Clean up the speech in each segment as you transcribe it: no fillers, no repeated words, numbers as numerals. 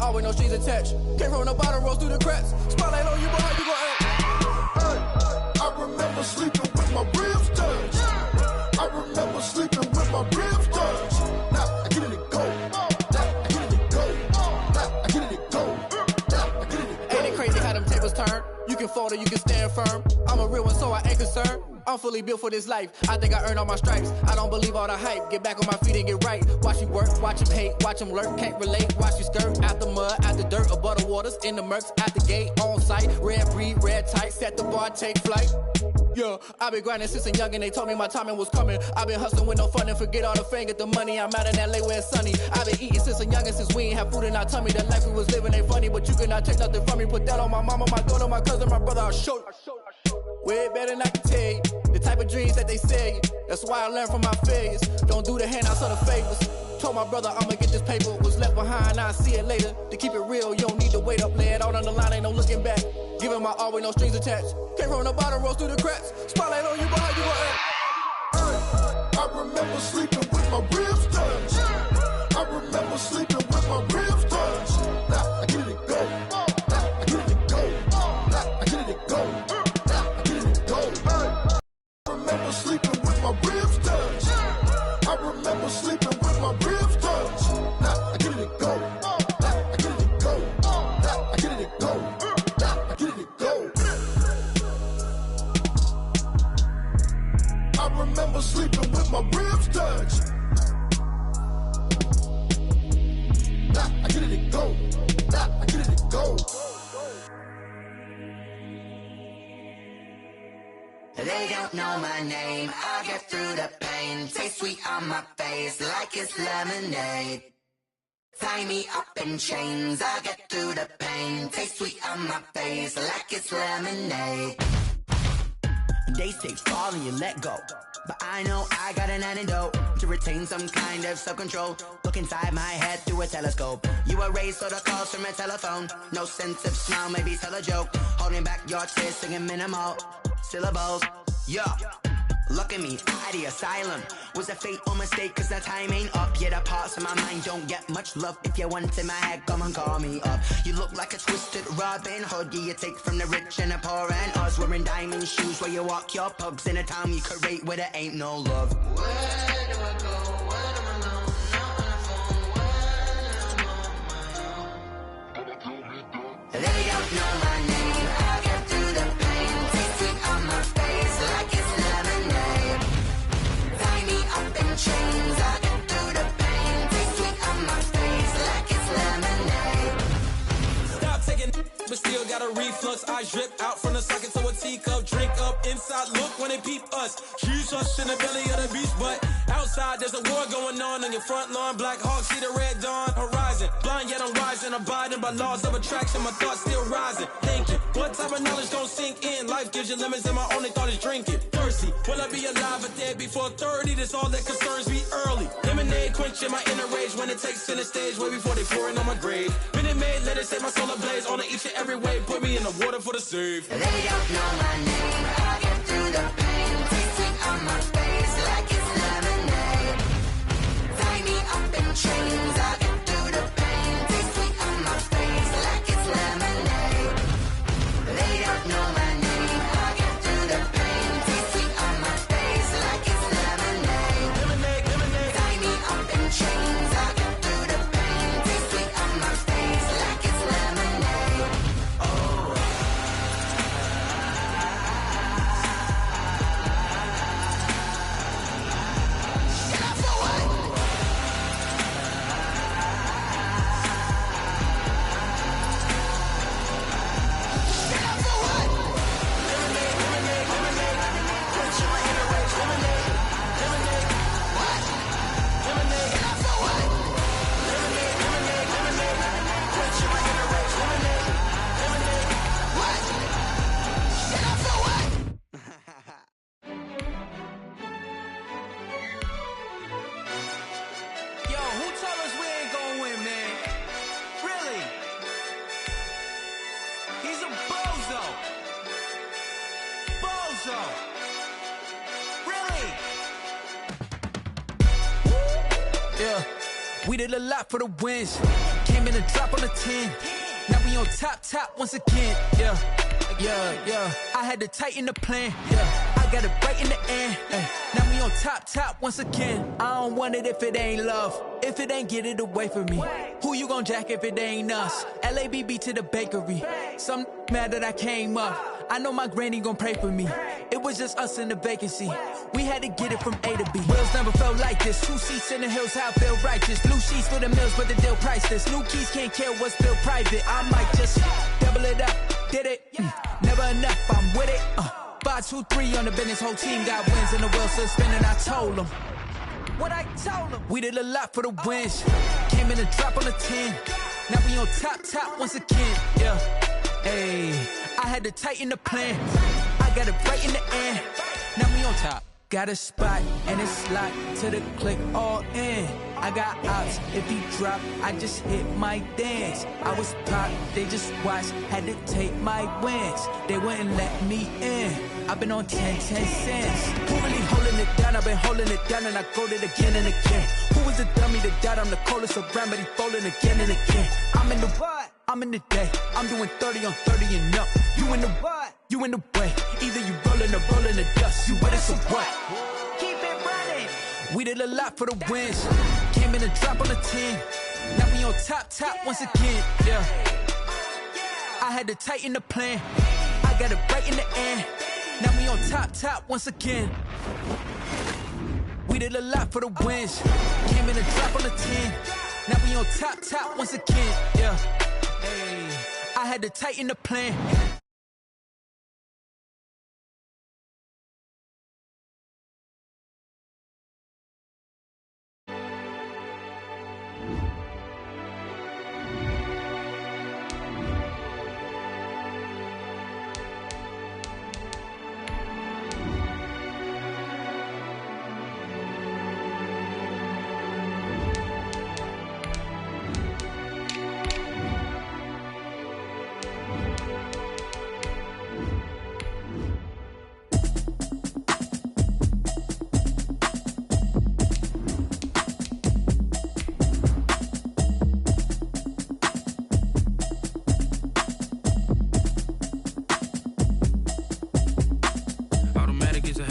always no strings attached. Came from the bottom, rose through the cracks. Spotlight on you, but how you gon' act? Hey, I remember sleeping with my ribs touched. I remember sleeping with my ribs touched. Now I get it and go. Now I get it and go. Now I get it and go. Now I get it and go. Ain't it crazy how them tables turn? You can fold or you can stand firm. I'm a real one, so I ain't concerned. I'm fully built for this life. I think I earned all my stripes. I don't believe all the hype. Get back on my feet and get right. Watch you work, watch him hate, watch him lurk. Can't relate, watch you skirt. Out the mud, out the dirt, above the waters, in the murks, at the gate, on site. Red breed, red tight, set the bar, take flight. Yeah, I been grinding since a youngin', they told me my timing was coming. I been hustling with no fun and forget all the fame, get the money. I'm out in LA where it's sunny. I been eating since a youngin', since we ain't have food in our tummy. The life we was living ain't funny, but you cannot take nothing from me. Put that on my mama, my daughter, my cousin, my brother, I'll show you. Way better than I can tell you. The type of dreams that they sell you. That's why I learned from my failures. Don't do the handouts or the favors. Told my brother I'ma get this paper. Was left behind, I'll see it later. To keep it real, you don't need to wait up. Lay it out on the line, ain't no looking back. Giving my all with no strings attached. Came from the bottom, rose through the cracks. Spotlight on you, but how you gon' act? Hey, I remember sleeping with my ribs touched. I remember sleeping with my ribs touched. Now I get it and go. Now I get it and go. Now I get it and go. Now I get it and go. Hey, I remember sleeping with my ribs touched. I remember sleeping with my ribs touched. Now I get it and go. Now I get it and go. Now I get it and go. Now I get it and go. I remember sleeping with my ribs touched. Now I get it and go. Now I get it and go. They don't know my name, I'll get through the pain. Taste sweet on my face like it's lemonade. Tie me up in chains, I'll get through the pain. Taste sweet on my face like it's lemonade. They say fall and you let go, but I know I got an antidote to retain some kind of self-control. Look inside my head through a telescope. You erase all the calls from a telephone. No sense of smile, maybe tell a joke. Holding back your tears, singing minimal syllables. Yeah, look at me, at the asylum. Was a fate or mistake, cause the time ain't up. Yet the parts of my mind don't get much love. If you want in my head, come and call me up. You look like a twisted Robin Hood. You take from the rich and the poor and us. Wearing diamond shoes where you walk your pugs in a town you create where there ain't no love. Where do I go? Where do I go? Not on the phone when I'm on my own. They don't know my name, I'll get through the pain. Taste sweet on my face like it's lemonade. Tie me up in chains, I'll get through the pain. Taste sweet on my face like it's lemonade. Stop taking but still got a reflux. I drip out from the socket to a teacup. Drink up inside, look when they peep us. Shoes us in the belly of the beach, but outside there's a war going on your front lawn. Black Hawk see the red dawn horizon. Blind yet I'm rising, abiding by laws of attraction. My thoughts still rising, thinking what type of knowledge don't sink in? Life gives you limits and my only thought is drinking. Thirsty, will I be alive or dead before 30? That's all that concerns me early. Lemonade quenching my inner rage when it takes center stage way before they pour it on my grave. Minute Maid, let it set my soul ablaze on each and every way. Put me in the water for the save. They don't know my name, I'll get through the pain. Taste sweet on my face like it's lemonade. Tie me up in chains, I'll get through the pain. Taste sweet on my face like it's lemonade. They don't know my name, I'll get through the pain. Taste sweet on my face like it's lemonade. Lemonade, lemonade. Tie me up in chains, I'll get through the pain. Taste sweet on my face like it's lemonade. Yo, who told us we ain't gonna win, man? Really? He's a bozo. Bozo. Really? Yeah. We did a lot for the wins. Came in a drop on the 10. Now we on top once again. Yeah. I had to tighten the plan. Yeah. I got it right in the end. Now we on top once again. I don't want it if it ain't love. If it ain't, get it away from me. Who you gon' jack if it ain't us? LABB to the bakery. Some mad that I came up. I know my granny gon' pray for me. It was just us in the vacancy. We had to get it from A to B. Wheels never felt like this. 2 seats in the hills, how I feel righteous. Blue sheets for the mills, but the deal priceless. New keys can't care what's still private. I might just double it up. Did it? Never enough, I'm with it. 5, 2, 3 on the business. Whole team got wins and the wheels still spinning. I told them what I told them. We did a lot for the wins. Came in a drop on the 10. Now we on top once again. Yeah. Hey, I had to tighten the plan. I got it right in the end. Now we on top. Got a spot and it's locked to the click all in. I got ops, if he drop, I just hit my dance. I was pop, they just watched, had to take my wins. They wouldn't let me in. I've been on 10 cents. Who really holding it down? I've been holding it down and I go it again and again. Who was the dummy that died? I'm the coldest around, but he falling again and again. I'm in the what? I'm in the day. I'm doing 30 on 30 and up. You in the what? You in the way. Either you rolling or rolling the dust. You with us or what? Keep it running. We did a lot for the wins. Came in a drop on the 10. Now we on top once again. Yeah. I had to tighten the plan. I got it right in the end. Now we on top once again. We did a lot for the wins. Came in a drop on the 10. Now we on top once again. Yeah. Hey, I had to tighten the plan.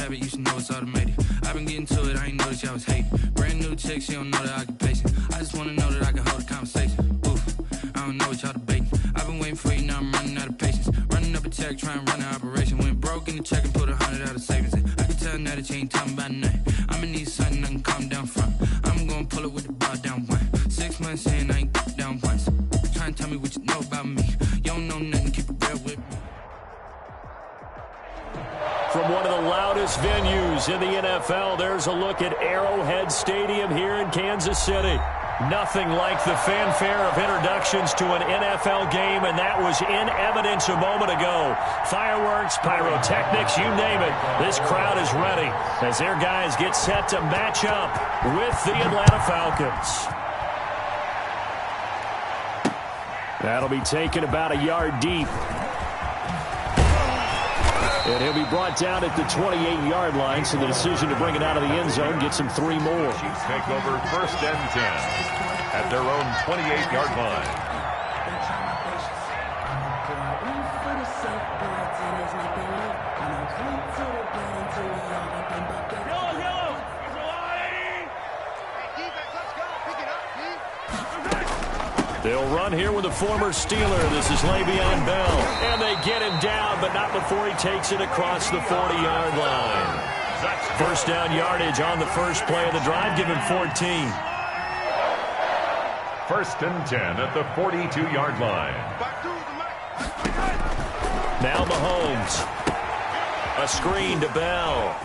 You should know it's automated. I've been getting to it, I ain't noticed y'all was hating. Brand new chick, she don't know the occupation. I just wanna know that I can hold a conversation. Oof, I don't know what y'all debating. I've been waiting for you, now I'm running out of patience. Running up a check, trying to run an operation. Went broke in the check and put 100 out of savings in. I can tell now that you ain't talking about nothing. I'ma need something I can calm down from. I'm gonna pull it with the bar down one. 6 months in, I ain't down once. Try and tell me what you know about me. You don't know nothing, keep it real with me. From one of the loudest venues in the NFL, there's a look at Arrowhead Stadium here in Kansas City. Nothing like the fanfare of introductions to an NFL game, and that was in evidence a moment ago. Fireworks, pyrotechnics, you name it. This crowd is ready as their guys get set to match up with the Atlanta Falcons. That'll be taken about a yard deep. And he'll be brought down at the 28-yard line, so the decision to bring it out of the end zone gets him 3 more. Chiefs take over 1st and 10 at their own 28-yard line. They'll run here with a former Steeler. This is Le'Veon Bell. And they get him down, but not before he takes it across the 40-yard line. First down yardage on the first play of the drive. Give him 14. 1st and 10 at the 42-yard line. Now Mahomes. A screen to Bell.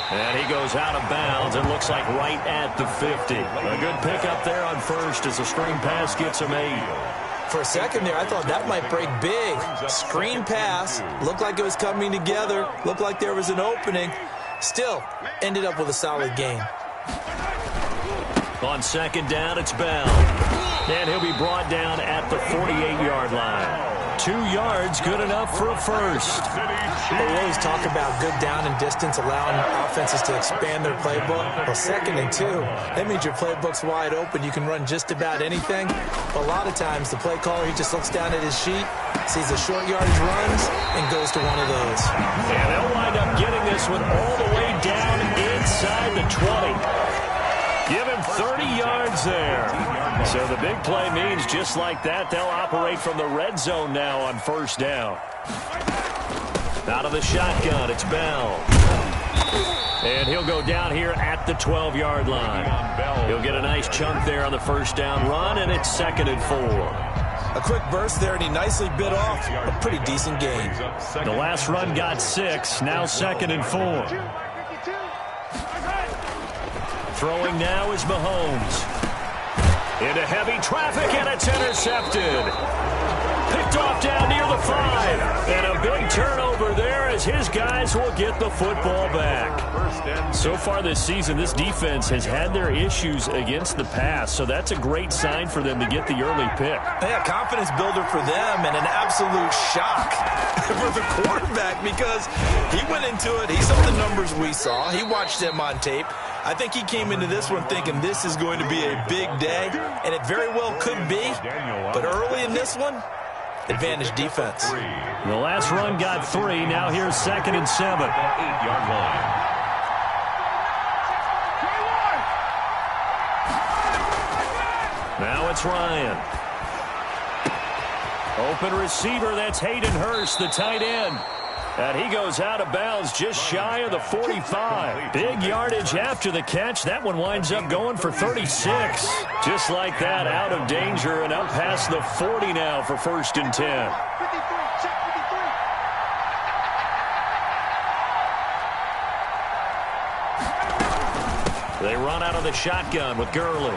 And he goes out of bounds and looks like right at the 50. A good pickup there on first as the screen pass gets him 8. For a second there, I thought that might break big. Screen pass. Looked like it was coming together. Looked like there was an opening. Still, ended up with a solid game. On second down, it's Bell. And he'll be brought down at the 48-yard line. 2 yards, good enough for a first. They always talk about good down and distance, allowing offenses to expand their playbook. Well, 2nd and 2, that means your playbook's wide open. You can run just about anything. But a lot of times, the play caller, he just looks down at his sheet, sees the short yardage runs, and goes to one of those. And they'll wind up getting this one all the way down inside the 20. Give him 30 yards there. So the big play means just like that, they'll operate from the red zone now on 1st down. Out of the shotgun, it's Bell. And he'll go down here at the 12-yard line. He'll get a nice chunk there on the 1st down run, and it's 2nd and 4. A quick burst there, and he nicely bit off a pretty decent gain. The last run got 6, now 2nd and 4. Throwing now is Mahomes. Into heavy traffic, and it's intercepted. Picked off down near the 5. And a big turnover there as his guys will get the football back. So far this season, this defense has had their issues against the pass, so that's a great sign for them to get the early pick. Yeah, confidence builder for them and an absolute shock for the quarterback because he went into it. He saw the numbers we saw. He watched them on tape. I think he came into this one thinking this is going to be a big day, and it very well could be. But early in this one, advantage defense. The last run got 3. Now here's 2nd and 7. 8-yard line. Now it's Ryan. Open receiver, that's Hayden Hurst, the tight end. And he goes out of bounds just shy of the 45. Big yardage after the catch. That one winds up going for 36. Just like that, out of danger and up past the 40 now for 1st and 10. They run out of the shotgun with Gurley.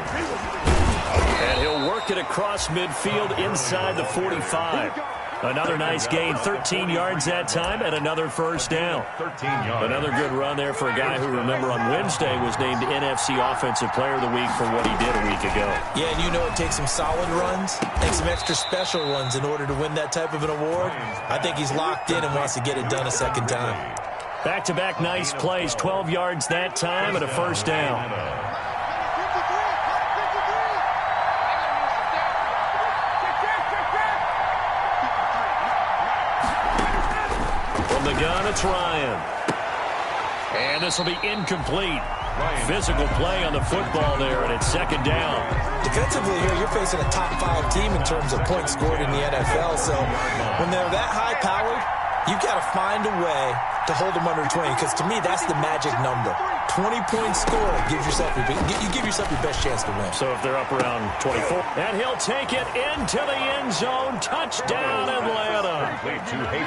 And he'll work it across midfield inside the 45. Another nice gain, 13 yards that time, and another 1st down. 13 yards. Another good run there for a guy who, remember, on Wednesday was named NFC Offensive Player of the Week for what he did a week ago. Yeah, and you know it takes some solid runs and some extra special runs in order to win that type of an award. I think he's locked in and wants to get it done a 2nd time. Back-to-back nice plays, 12 yards that time and a 1st down. The gun, it's Ryan. And this will be incomplete. Physical play on the football there, and it's 2nd down. Defensively here, you're facing a top 5 team in terms of points scored in the NFL. So when they're that high-powered, you've got to find a way to hold them under 20, because to me, that's the magic number. 20 points scored gives yourself you give yourself your best chance to win. So if they're up around 24. And he'll take it into the end zone. Touchdown, Atlanta.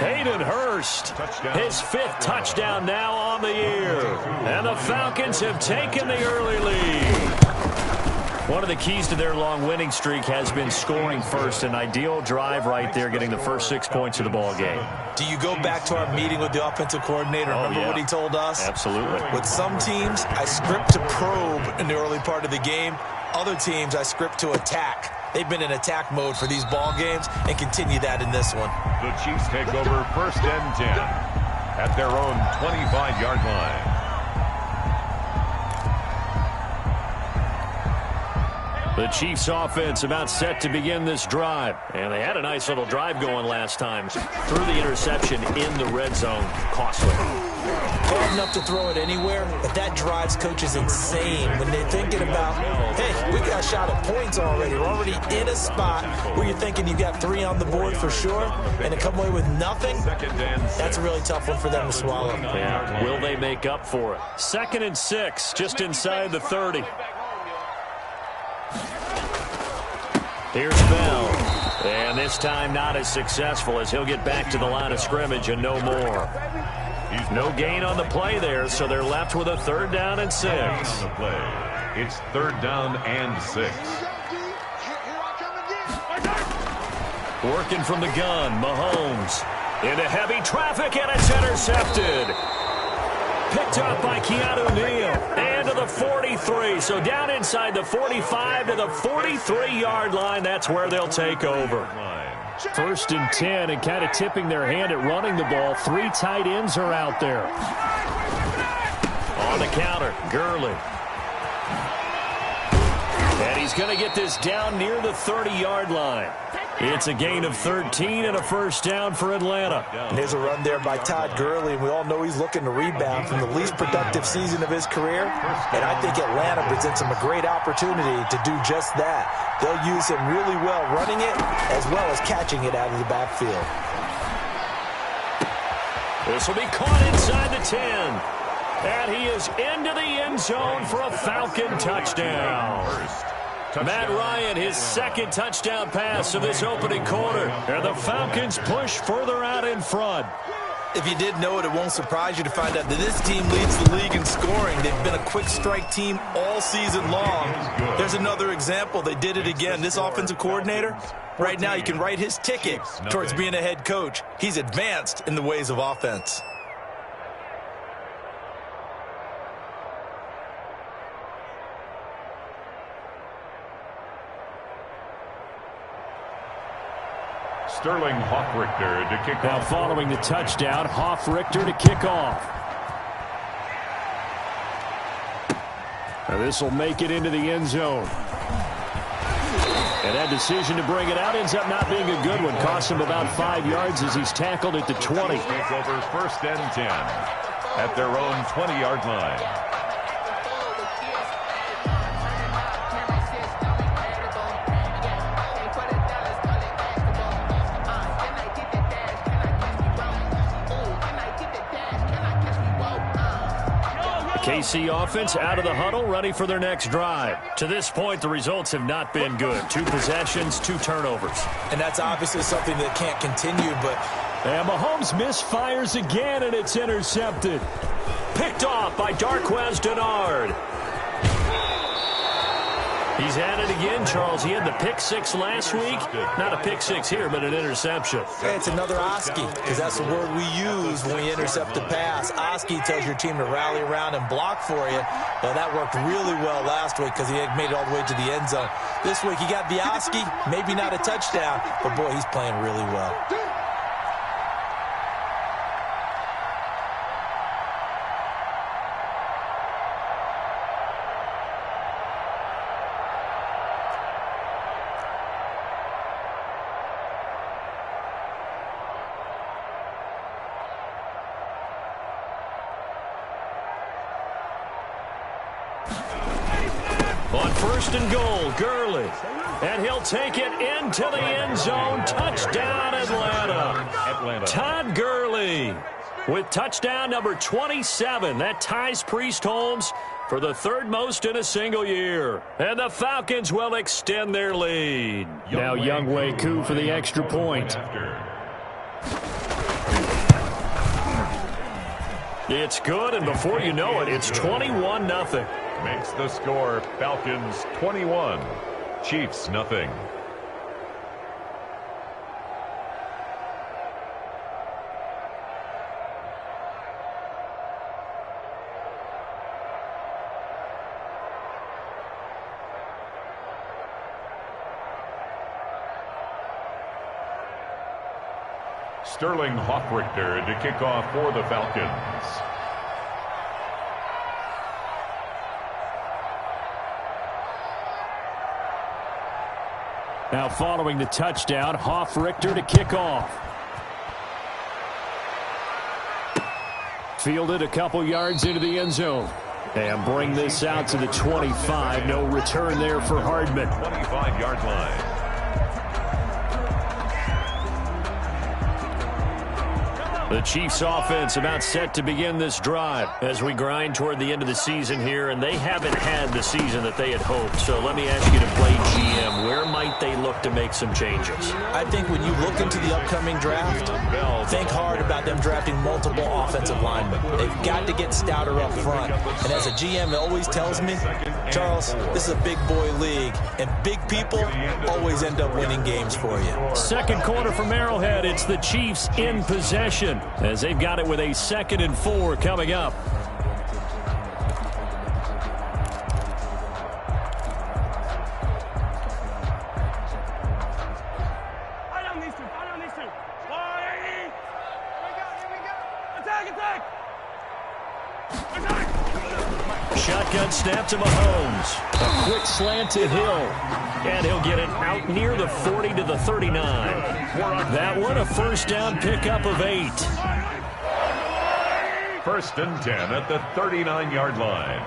Hayden Hurst, his 5th touchdown now on the year. And the Falcons have taken the early lead. One of the keys to their long winning streak has been scoring first. An ideal drive right there, getting the first 6 points of the ball game. Do you go back to our meeting with the offensive coordinator? Remember what he told us? Absolutely. With some teams, I script to probe in the early part of the game. Other teams, I script to attack. They've been in attack mode for these ball games and continue that in this one. The Chiefs take over 1st and 10 at their own 25-yard line. The Chiefs offense about set to begin this drive. And they had a nice little drive going last time. Threw the interception in the red zone. Costly. Bad enough to throw it anywhere, but that drives coaches insane when they're thinking about, hey, we got a shot at points already. We're already in a spot where you're thinking you got 3 on the board for sure, and to come away with nothing, that's a really tough one for them to swallow. Yeah. Will they make up for it? 2nd and 6, just inside the 30. Here's Bell. And this time not as successful as he'll get back to the line of scrimmage and no more. No gain on the play there, so they're left with a 3rd down and 6. It's 3rd down and 6. Working from the gun, Mahomes. Into heavy traffic, and it's intercepted. Picked up by Keanu Neal. And to the 43. So down inside the 45 to the 43-yard line. That's where they'll take over. 1st and 10, and kind of tipping their hand at running the ball. 3 tight ends are out there. On the counter, Gurley. And he's going to get this down near the 30-yard line. It's a gain of 13 and a 1st down for Atlanta. And there's a run there by Todd Gurley, and we all know he's looking to rebound from the least productive season of his career. And I think Atlanta presents him a great opportunity to do just that. They'll use him really well running it as well as catching it out of the backfield. This will be caught inside the 10. And he is into the end zone for a Falcon touchdown. Matt Ryan, his 2nd touchdown pass of this opening quarter. And the Falcons push further out in front. If you did know it, it won't surprise you to find out that this team leads the league in scoring. They've been a quick strike team all season long. There's another example. They did it again. This offensive coordinator, right now you can write his ticket towards being a head coach. He's advanced in the ways of offense. Sterling Hoffrichter to kick now off. Following the touchdown, Hoffrichter to kick off. Now this will make it into the end zone. And that decision to bring it out ends up not being a good one. Cost him about 5 yards as he's tackled at the 20. Take over 1st and 10 at their own 20-yard line. KC offense out of the huddle, ready for their next drive. To this point, the results have not been good. 2 possessions, 2 turnovers. And that's obviously something that can't continue, but... And Mahomes misfires again, and it's intercepted. Picked off by Darqueze Dennard. He's at it again, Charles. He had the pick 6 last week. Not a pick 6 here, but an interception. Hey, it's another Oski, because that's the word we use when we intercept a pass. Oski tells your team to rally around and block for you. Well, that worked really well last week because he had made it all the way to the end zone. This week he got the Oski, maybe not a touchdown, but boy, he's playing really well. On 1st and goal, Gurley. And he'll take it into the end zone. Touchdown, Atlanta. Todd Gurley with touchdown number 27. That ties Priest Holmes for the 3rd most in a single year. And the Falcons will extend their lead. Now Younghoe Koo for the extra point. It's good, and before you know it, it's 21-0. Makes the score Falcons 21, Chiefs nothing. Sterling Hoffrichter to kick off for the Falcons. Now following the touchdown, Hoffrichter to kick off. Fielded a couple yards into the end zone. And bring this out to the 25. No return there for Hardman. 25-yard line. The Chiefs offense about set to begin this drive as we grind toward the end of the season here, and they haven't had the season that they had hoped. So let me ask you to play GM. Where might they look to make some changes? I think when you look into the upcoming draft, think hard about them drafting multiple offensive linemen. They've got to get stouter up front. And as a GM, it always tells me, Charles, this is a big boy league, and big people always end up winning games for you. Second quarter from Arrowhead. It's the Chiefs in possession, as they've got it with a 2nd and 4 coming up. Shotgun snap to Mahomes. A quick slant to Hill. And he'll get it out near the 40 to the 39. That one a first down pickup of 8. First and 10 at the 39-yard line.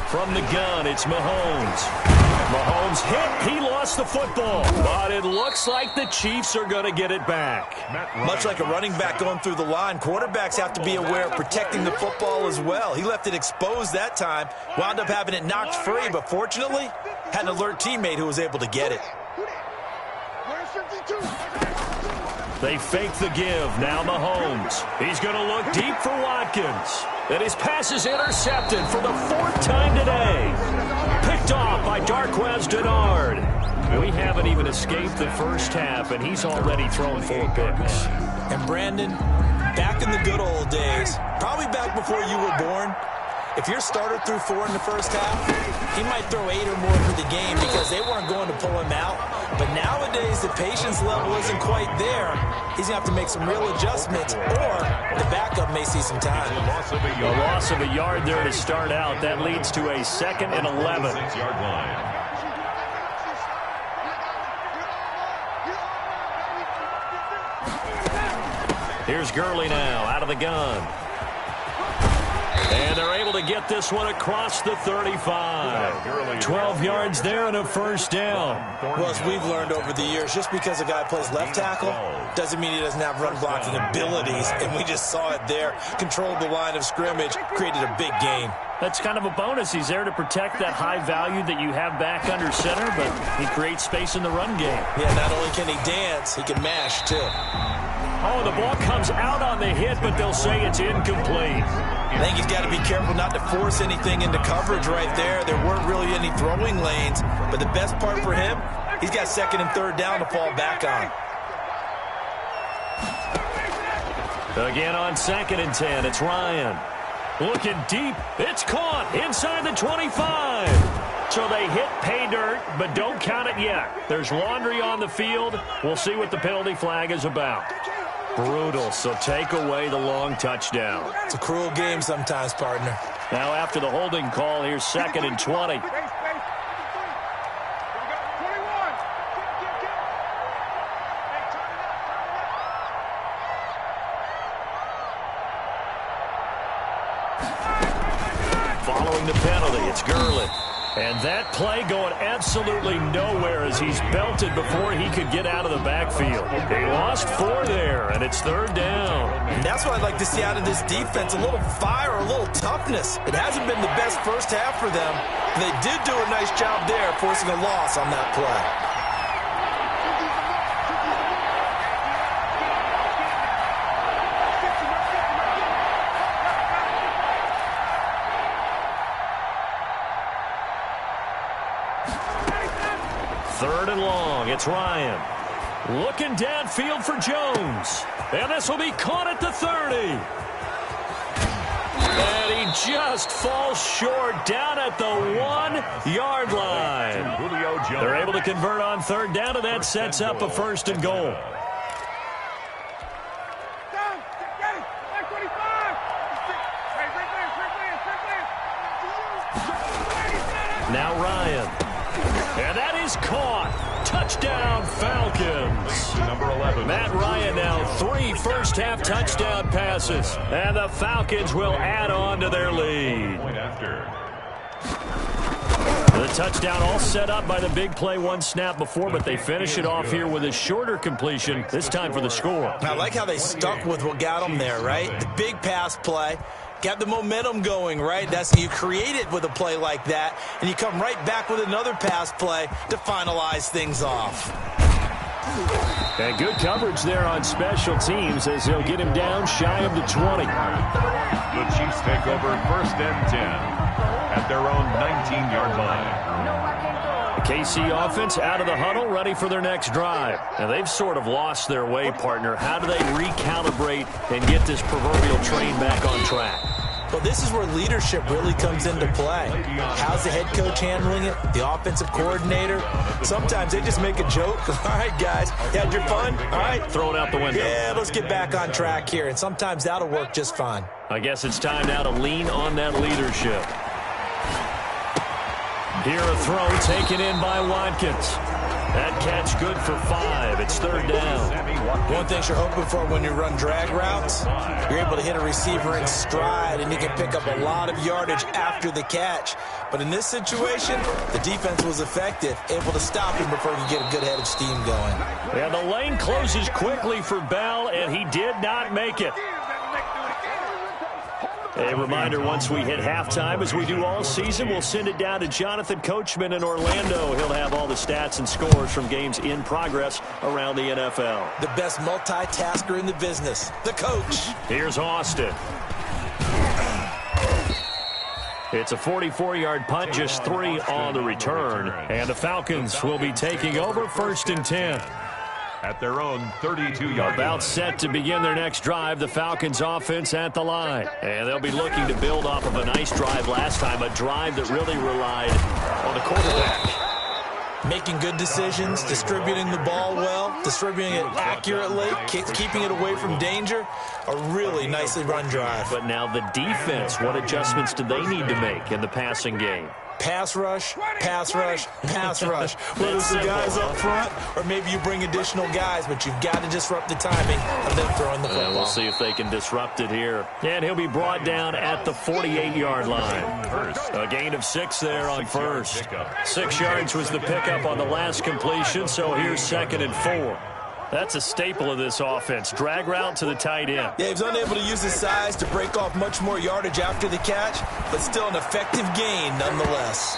From the gun, it's Mahomes. Mahomes hit. He lost the football. But it looks like the Chiefs are going to get it back. Much like a running back going through the line, quarterbacks have to be aware of protecting the football as well. He left it exposed that time, wound up having it knocked free, but fortunately, had an alert teammate who was able to get it. They fake the give. Now Mahomes. He's going to look deep for Watkins. And his pass is intercepted for the 4th time today. Picked off by Darquez Denard. We haven't even escaped the first half, and he's already thrown 4 picks. And Brandon, back in the good old days, probably back before you were born, if your starter threw 4 in the first half, he might throw 8 or more for the game because they weren't going to pull him out. But nowadays, the patience level isn't quite there. He's going to have to make some real adjustments, or the backup may see some time. A loss of a yard there to start out. That leads to a 2nd and 11. 6-yard line. Here's Gurley now out of the gun. And they're able to get this one across the 35. 12 yards there and a first down. Well, as we've learned over the years, just because a guy plays left tackle doesn't mean he doesn't have run blocking abilities. And we just saw it there. Controlled the line of scrimmage, created a big gain. That's kind of a bonus. He's there to protect that high value that you have back under center, but he creates space in the run game. Yeah, not only can he dance, he can mash, too. Oh, the ball comes out on the hit, but they'll say it's incomplete. I think he's got to be careful not to force anything into coverage right there. There weren't really any throwing lanes, but the best part for him, he's got 2nd and 3rd down to fall back on. Again on 2nd and 10, it's Ryan. Looking deep, it's caught inside the 25. So they hit pay dirt, but don't count it yet. There's laundry on the field. We'll see what the penalty flag is about. Brutal, so take away the long touchdown. It's a cruel game sometimes, partner. Now after the holding call, here's 2nd and 20. Following the penalty, it's Gurley. And that play going absolutely nowhere as he's belted before he could get out of the backfield. He lost 4 there, and it's 3rd down. And that's what I'd like to see out of this defense, a little fire, a little toughness. It hasn't been the best first half for them. They did do a nice job there, forcing a loss on that play. Third and long, it's Ryan. Looking downfield for Jones. And this will be caught at the 30. And he just falls short down at the 1-yard line. They're able to convert on 3rd down, and that sets up a 1st and goal. Now Ryan. And that is caught. Touchdown, Falcons. Number 11. Matt Ryan now 3 first-half touchdown passes. And the Falcons will add on to their lead. The touchdown all set up by the big play 1 snap before, but they finish it off here with a shorter completion, this time for the score. I like how they stuck with what got them there, right? The big pass play. Got the momentum going, right? That's you create it with a play like that, and you come right back with another pass play to finalize things off. And good coverage there on special teams as he'll get him down shy of the 20. The Chiefs take over 1st and 10 at their own 19-yard line. The KC offense out of the huddle, ready for their next drive. Now, they've sort of lost their way, partner. How do they recalibrate and get this proverbial train back on track? Well, this is where leadership really comes into play. How's the head coach handling it? The offensive coordinator? Sometimes they just make a joke. All right, guys, you had your fun? All right. Throw it out the window. Yeah, let's get back on track here. And sometimes that'll work just fine. I guess it's time now to lean on that leadership. Here a throw taken in by Watkins. That catch good for 5. It's third down. One thing you're hoping for when you run drag routes, you're able to hit a receiver in stride, and you can pick up a lot of yardage after the catch. But in this situation, the defense was effective, able to stop him before he could get a good head of steam going. And the lane closes quickly for Bell, and he did not make it. A reminder, once we hit halftime, as we do all season, we'll send it down to Jonathan Coachman in Orlando. He'll have all the stats and scores from games in progress around the NFL. The best multitasker in the business, the coach. Here's Austin. It's a 44-yard punt, just 3 on the return. And the Falcons will be taking over 1st and 10. At their own 32-yard About line. set to begin their next drive, the Falcons offense at the line. And they'll be looking to build off of a nice drive last time, a drive that really relied on the quarterback. Making good decisions, distributing the ball well, distributing it accurately, keeping it away from danger. A really nicely run drive. But now the defense, what adjustments do they need to make in the passing game? Pass rush, pass rush, pass rush. Whether it's the guys up front or maybe you bring additional guys, but you've got to disrupt the timing of them throwing the football. We'll see if they can disrupt it here. And he'll be brought down at the 48-yard line. A gain of 6 there on first. 6 yards was the pickup on the last completion, so here's 2nd and 4. That's a staple of this offense. Drag route to the tight end. Yeah, he was unable to use his size to break off much more yardage after the catch, but still an effective gain nonetheless.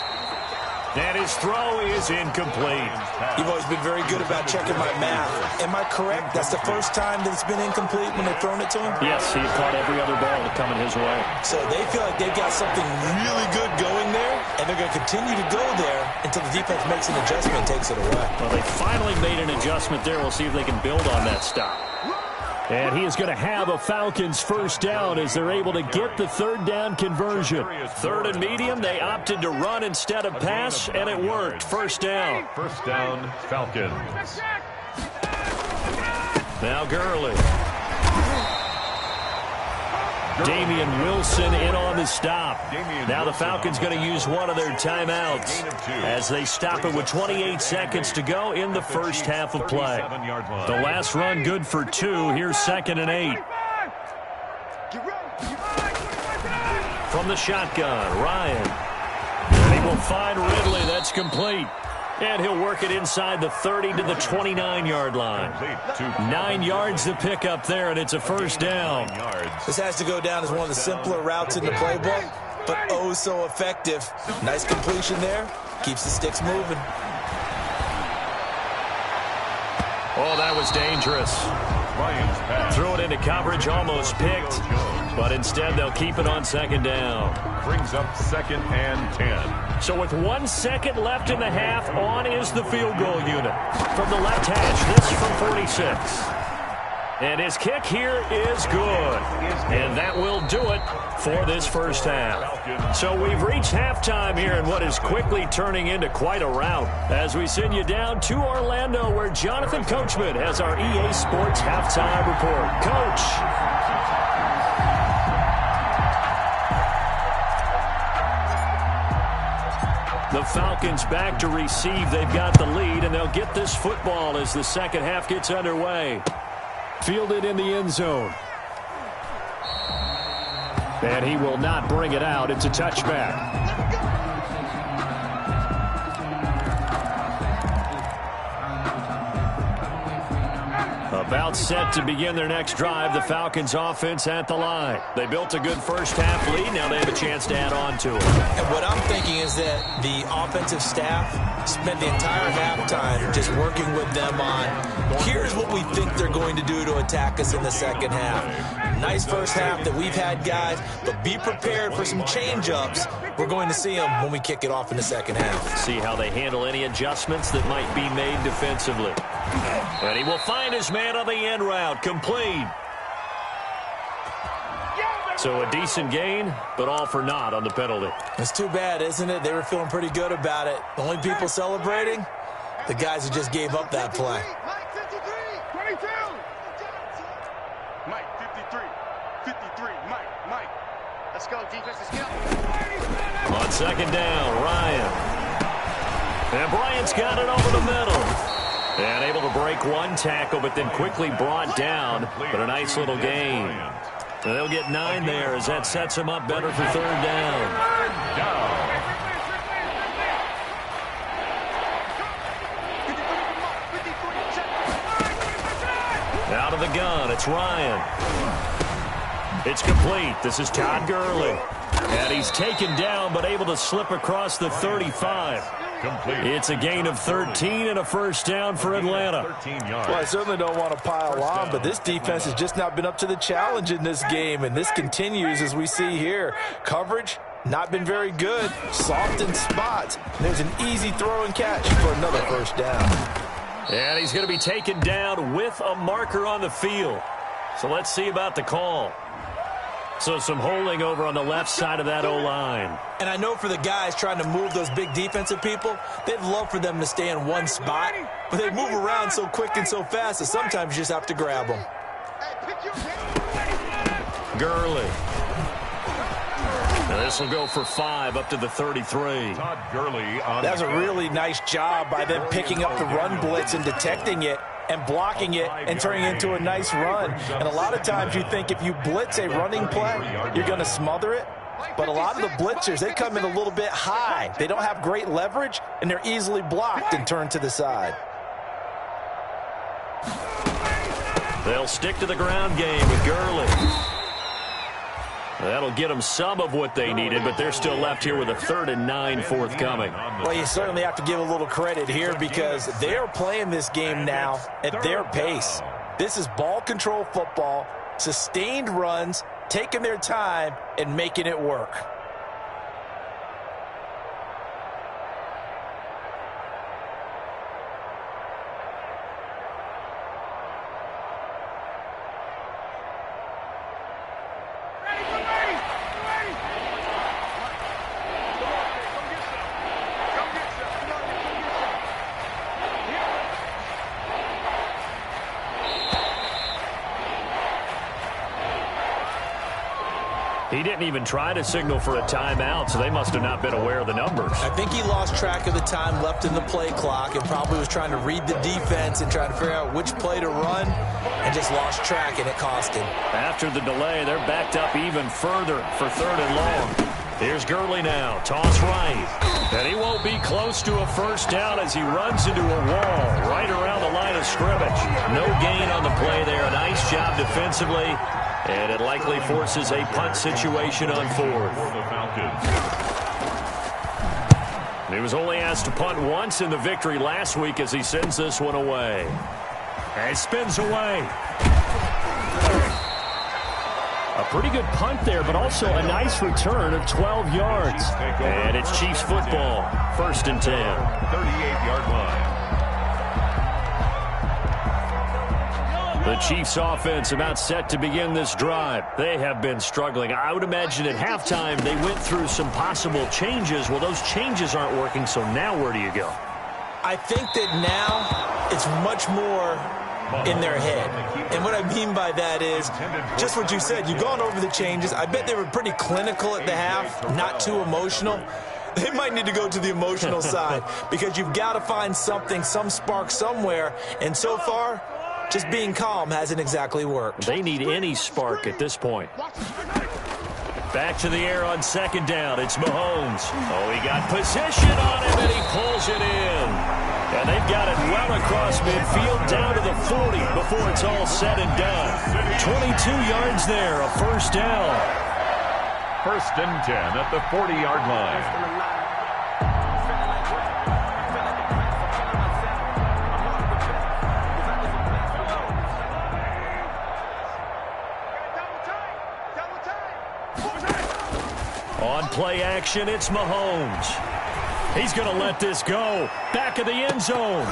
And his throw is incomplete. You've always been very good about checking my math. Am I correct? That's the first time that it's been incomplete when they've thrown it to him? Yes, he caught every other ball coming his way. So they feel like they've got something really good going there, and they're going to continue to go there until the defense makes an adjustment and takes it away. Well, they finally made an adjustment there. We'll see if they can build on that stop. And he is going to have a Falcons first down as they're able to get the 3rd down conversion. 3rd and medium, they opted to run instead of pass, and it worked. First down. First down, Falcons. Now Gurley. Damian Wilson in on the stop. Now the Falcons going to use one of their timeouts as they stop it with 28 seconds to go in the first half of play. The last run good for 2. Here's 2nd and 8. From the shotgun, Ryan. And he will find Ridley. That's complete. And he'll work it inside the 30 to the 29-yard line. 9 yards to pick up there, and it's a first down. This has to go down as one of the simpler routes in the playbook, but oh so effective. Nice completion there. Keeps the sticks moving. Oh, that was dangerous. Threw it into coverage, almost picked, but instead they'll keep it on 2nd down. Brings up 2nd and 10. So with 1 second left in the half, on is the field goal unit. From the left hash, this from 46. And his kick here is good. And that will do it for this first half. So we've reached halftime here in what is quickly turning into quite a rout as we send you down to Orlando where Jonathan Coachman has our EA Sports halftime report. Coach. The Falcons back to receive. They've got the lead, and they'll get this football as the second half gets underway. Fielded in the end zone. And he will not bring it out. It's a touchback. About set to begin their next drive, the Falcons offense at the line. They built a good first half lead. Now they have a chance to add on to it. And what I'm thinking is that the offensive staff spent the entire halftime just working with them on, here's what we think they're going to do to attack us in the second half. Nice first half that we've had, guys, but be prepared for some change-ups. We're going to see them when we kick it off in the second half. See how they handle any adjustments that might be made defensively. And he will find his man on the end route, complete. So a decent gain, but all for naught on the penalty. It's too bad, isn't it? They were feeling pretty good about it. The only people celebrating, the guys who just gave up that play. Mike 53, 22. Mike 53, 53, Mike. Let's go, defense, let's go. On second down, Ryan. And Bryant's got it over the middle. And able to break one tackle, but then quickly brought down. But a nice little gain. And they'll get 9 there as that sets them up better for 3rd down. Out of the gun, it's Ryan. It's complete. This is Todd Gurley. And he's taken down, but able to slip across the 35. Complete. It's a gain of 13 and a 1st down for Atlanta. Well, I certainly don't want to pile on, but this defense has just not been up to the challenge in this game, and this continues as we see here. Coverage, not been very good. Soft in spots. There's an easy throw and catch for another 1st down. And he's going to be taken down with a marker on the field. So let's see about the call. So some holding over on the left side of that O-line. And I know for the guys trying to move those big defensive people, they'd love for them to stay in one spot, but they move around so quick and so fast that sometimes you just have to grab them. Gurley. Now this will go for 5 up to the 33. Todd Gurley on That was a really nice job by them picking up the run blitz and detecting it and blocking it and turning it into a nice run. And a lot of times you think if you blitz a running play, you're going to smother it. But a lot of the blitzers, they come in a little bit high. They don't have great leverage, and they're easily blocked and turned to the side. They'll stick to the ground game with Gurley. That'll get them some of what they needed, but they're still left here with a 3rd and 9 forthcoming. Well, you certainly have to give a little credit here because they're playing this game now at their pace. This is ball control football, sustained runs, taking their time, and making it work. He didn't even try to signal for a timeout, so they must have not been aware of the numbers. I think he lost track of the time left in the play clock and probably was trying to read the defense and trying to figure out which play to run and just lost track, and it cost him. After the delay, they're backed up even further for 3rd and long. Here's Gurley now. Toss right. And he won't be close to a 1st down as he runs into a wall right around the line of scrimmage. No gain on the play there. A nice job defensively. And it likely forces a punt situation on 4th. He was only asked to punt once in the victory last week as he sends this one away. And spins away. A pretty good punt there, but also a nice return of 12 yards. And it's Chiefs football, 1st and 10. 38-yard line. The Chiefs offense about set to begin this drive. They have been struggling. I would imagine at halftime they went through some possible changes. Well, those changes aren't working, so now where do you go? I think that now it's much more in their head. And what I mean by that is just what you said. You've gone over the changes. I bet they were pretty clinical at the half, not too emotional. They might need to go to the emotional side because you've got to find something, some spark somewhere. And so far, just being calm hasn't exactly worked. They need any spark at this point. Back to the air on 2nd down. It's Mahomes. Oh, he got position on him, and he pulls it in. And they've got it well across midfield down to the 40 before it's all said and done. 22 yards there, a 1st down. 1st and 10 at the 40-yard line. On play action, it's Mahomes. He's going to let this go. Back of the end zone.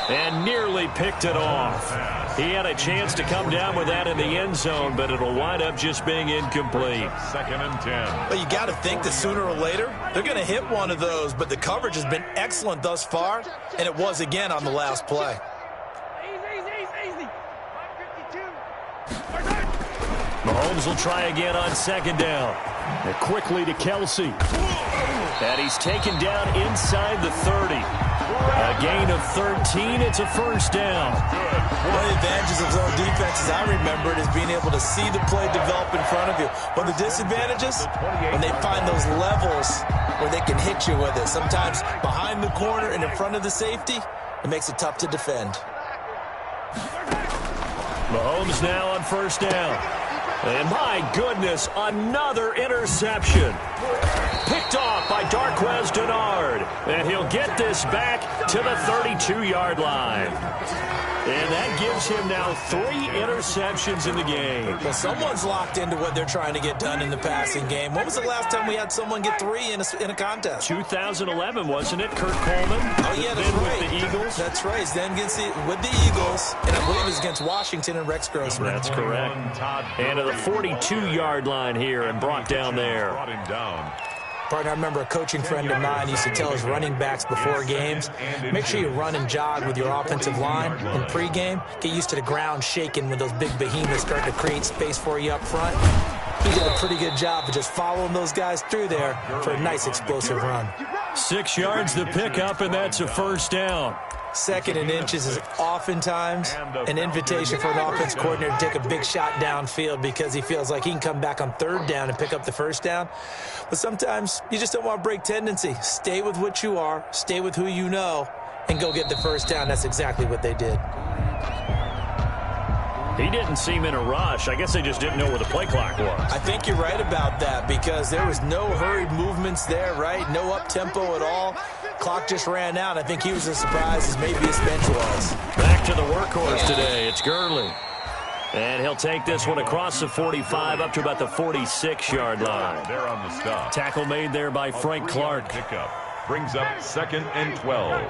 And nearly picked it off. He had a chance to come down with that in the end zone, but it'll wind up just being incomplete. 2nd and 10. Well, you got to think that sooner or later, they're going to hit one of those, but the coverage has been excellent thus far, and it was again on the last play. Mahomes will try again on 2nd down. And quickly to Kelsey. And he's taken down inside the 30. A gain of 13. It's a first down. One of the advantages of zone defense, as I remember it, is being able to see the play develop in front of you. One of the disadvantages, when they find those levels where they can hit you with it. Sometimes behind the corner and in front of the safety, it makes it tough to defend. Mahomes now on first down. And my goodness, another interception. Picked off by Darqueze Dennard. And he'll get this back to the 32-yard line. And that gives him now 3 interceptions in the game. Well, someone's locked into what they're trying to get done in the passing game. When was the last time we had someone get 3 in a contest? 2011, wasn't it? Kurt Coleman? Oh, yeah, that's right. With the Eagles? That's right. Then with the Eagles, and I believe it was against Washington and Rex Grossman. That's correct. And to the 42-yard line here and brought down there. Brought him down. Partner, I remember a coaching friend of mine used to tell his running backs before games, make sure you run and jog with your offensive line in pregame. Get used to the ground shaking when those big behemoths start to create space for you up front. He did a pretty good job of just following those guys through there for a nice explosive run. 6 yards to pick up, and that's a first down. 2nd and inches is oftentimes an invitation for an offense coordinator to take a big shot downfield because he feels like he can come back on 3rd down and pick up the first down. But sometimes you just don't want to break tendency. Stay with what you are, stay with who you know, and go get the first down. That's exactly what they did. He didn't seem in a rush. I guess they just didn't know where the play clock was. I think you're right about that because there was no hurried movements there, right? No up-tempo at all. Clock just ran out. I think he was as surprised as maybe his bench was. Back to the workhorse today. It's Gurley. And he'll take this one across the 45 up to about the 46-yard line. They're on the stop. Tackle made there by Frank Clark. Pickup brings up 2nd and 12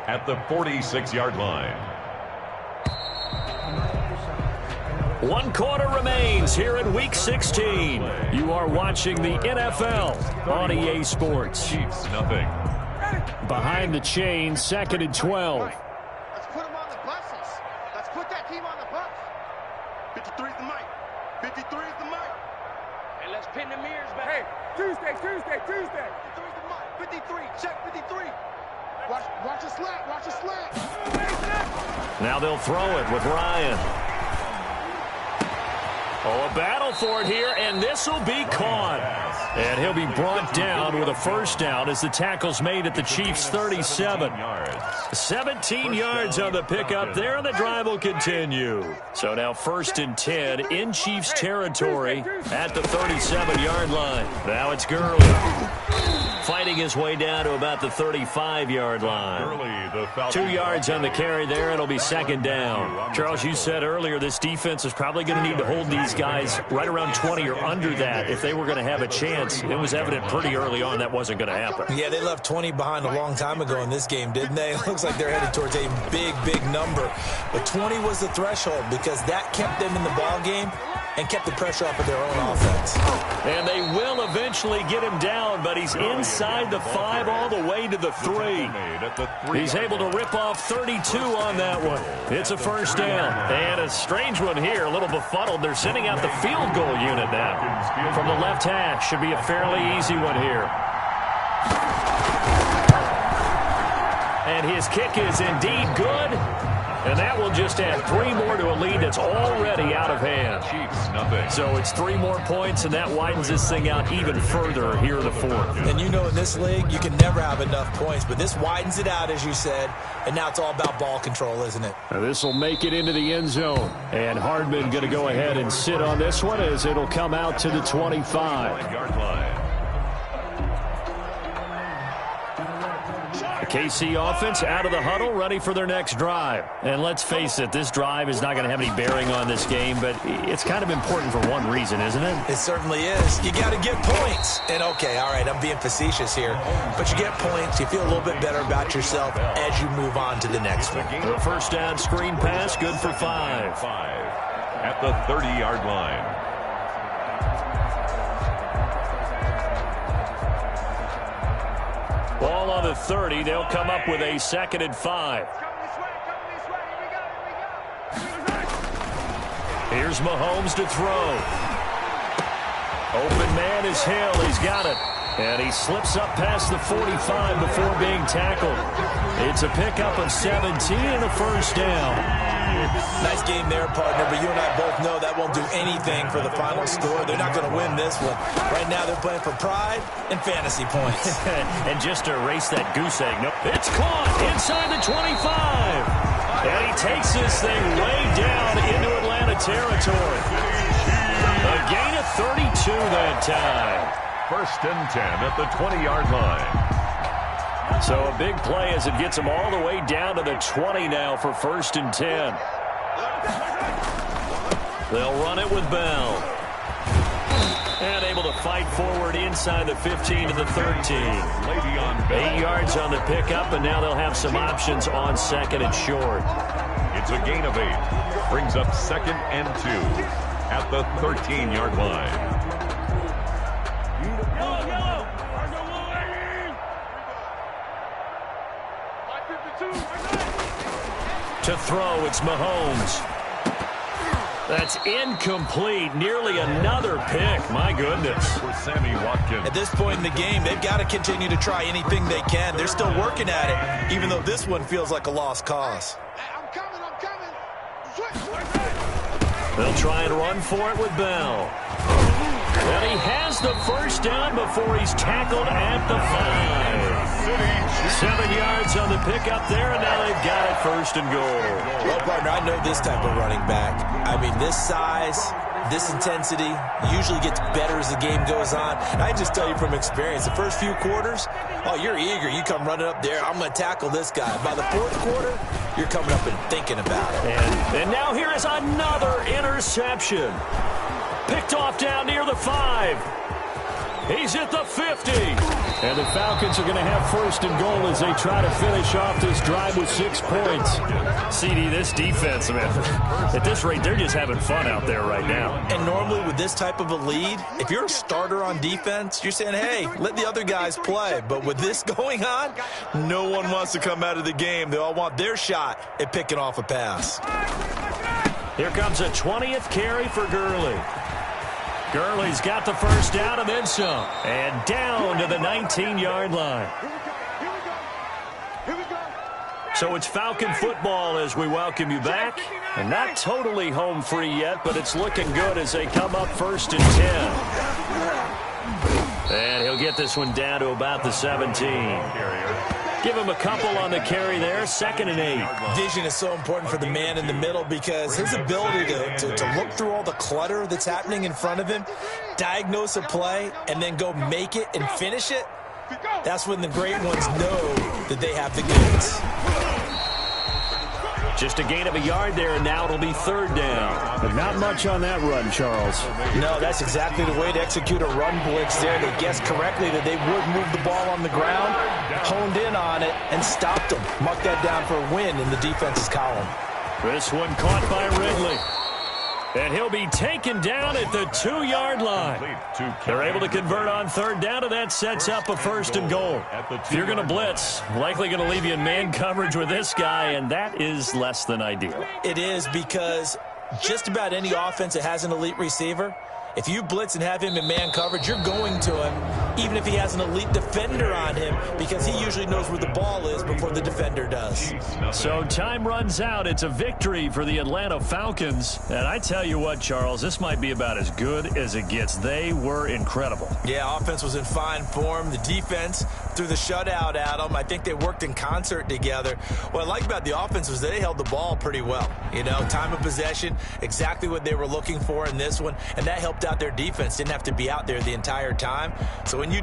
at the 46-yard line. 1 quarter remains here in Week 16. You are watching the NFL on EA Sports. Chiefs, nothing. Behind the chain, 2nd and 12. Let's put them on the buses. Let's put that team on the bus. 53 is the mic. 53 is the mic. And let's pin the mirrors back. Hey, Tuesday. 53 is the mic. 53, check 53. Watch a slant, watch a slant. Now they'll throw it with Ryan. Oh, a battle for it here, and this will be caught. And he'll be brought down with a first down as the tackle's made at the Chiefs' 37. 17 yards on the pickup there, and the drive will continue. So now 1st and 10 in Chiefs territory at the 37-yard line. Now it's Gurley fighting his way down to about the 35-yard line. 2 yards on the carry there, and it'll be 2nd down. Charles, you said earlier this defense is probably going to need to hold these guys right around 20 or under that if they were going to have a chance. It was evident pretty early on that wasn't going to happen. Yeah, they left 20 behind a long time ago in this game, didn't they? It looks like they're headed towards a big number. But 20 was the threshold because that kept them in the ball game and kept the pressure off of their own offense. And they will eventually get him down, but he's inside the 5 all the way to the 3. He's able to rip off 32 on that one. It's a first down. And a strange one here, a little befuddled. They're sending out the field goal unit now. From the left hash, should be a fairly easy one here. And his kick is indeed good. And that will just add 3 more to a lead that's already out of hand. Chiefs, nothing. So it's 3 more points, and that widens this thing out even further here in the 4th. And you know in this league, you can never have enough points, but this widens it out, as you said, and now it's all about ball control, isn't it? This will make it into the end zone. And Hardman going to go ahead and sit on this one as it'll come out to the 25. The KC offense out of the huddle, ready for their next drive. And let's face it, this drive is not going to have any bearing on this game, but it's kind of important for one reason, isn't it? It certainly is. You got to get points. And okay, all right, I'm being facetious here, but you get points, you feel a little bit better about yourself as you move on to the next one. The first down screen pass, good for 5. At the 30-yard line. Ball on the 30. They'll come up with a 2nd and 5. Here's Mahomes to throw. Open man is Hill. He's got it. And he slips up past the 45 before being tackled. It's a pickup of 17 and a first down. Nice game there, partner, but you and I both know that won't do anything for the final score. They're not going to win this one. Right now they're playing for pride and fantasy points. And just to erase that goose egg, no, it's caught inside the 25. And he takes this thing way down into Atlanta territory. A gain of 32 that time. First and 10 at the 20-yard line. So a big play as it gets them all the way down to the 20 now for first and 10. They'll run it with Bell. And able to fight forward inside the 15 to the 13. 8 yards on the pickup, and now they'll have some options on second and short. It's a gain of 8. Brings up second and 2 at the 13-yard line. To throw, it's Mahomes. That's incomplete. Nearly another pick. My goodness. For Sammy Watkins. At this point in the game, they've got to continue to try anything they can. They're still working at it, even though this one feels like a lost cause. I'm coming. They'll try and run for it with Bell. And he has the first down before he's tackled at the 5. 7 yards on the pickup there, and now they've got it first and goal. Well, partner, I know this type of running back. I mean, this size, this intensity usually gets better as the game goes on. And I just tell you from experience, the first few quarters, oh, you're eager. You come running up there, I'm going to tackle this guy. By the fourth quarter, you're coming up and thinking about it. And now here is another interception. Picked off down near the 5. He's at the 50. And the Falcons are going to have first and goal as they try to finish off this drive with 6 points. CD, this defense, man, at this rate, they're just having fun out there right now. And normally with this type of a lead, if you're a starter on defense, you're saying, hey, let the other guys play. But with this going on, no one wants to come out of the game. They all want their shot at picking off a pass. Here comes a 20th carry for Gurley. Gurley's got the first down and then some. And down to the 19-yard line. So it's Falcon football as we welcome you back. And not totally home free yet, but it's looking good as they come up first and 10. And he'll get this one down to about the 17. Give him a couple on the carry there, second and 8. Vision is so important for the man in the middle because his ability to look through all the clutter that's happening in front of him, diagnose a play, and then go make it and finish it, that's when the great ones know that they have the goods. Just a gain of a yard there, and now it'll be third down. But not much on that run, Charles. No, that's exactly the way to execute a run blitz there. They guessed correctly that they would move the ball on the ground, honed in on it, and stopped them. Marked that down for a win in the defense's column. This one caught by Ridley. And he'll be taken down at the 2-yard line. They're able to convert on third down, and that sets up a first and goal. If you're going to blitz, likely going to leave you in man coverage with this guy, and that is less than ideal. It is because just about any offense that has an elite receiver, if you blitz and have him in man coverage, you're going to him, even if he has an elite defender on him, because he usually knows where the ball is before the defender does. So time runs out. It's a victory for the Atlanta Falcons. And I tell you what, Charles, this might be about as good as it gets. They were incredible. Yeah, offense was in fine form. The defense threw the shutout at them. I think they worked in concert together. What I like about the offense was they held the ball pretty well. You know, time of possession, exactly what they were looking for in this one, and that helped out their defense. Didn't have to be out there the entire time. So when you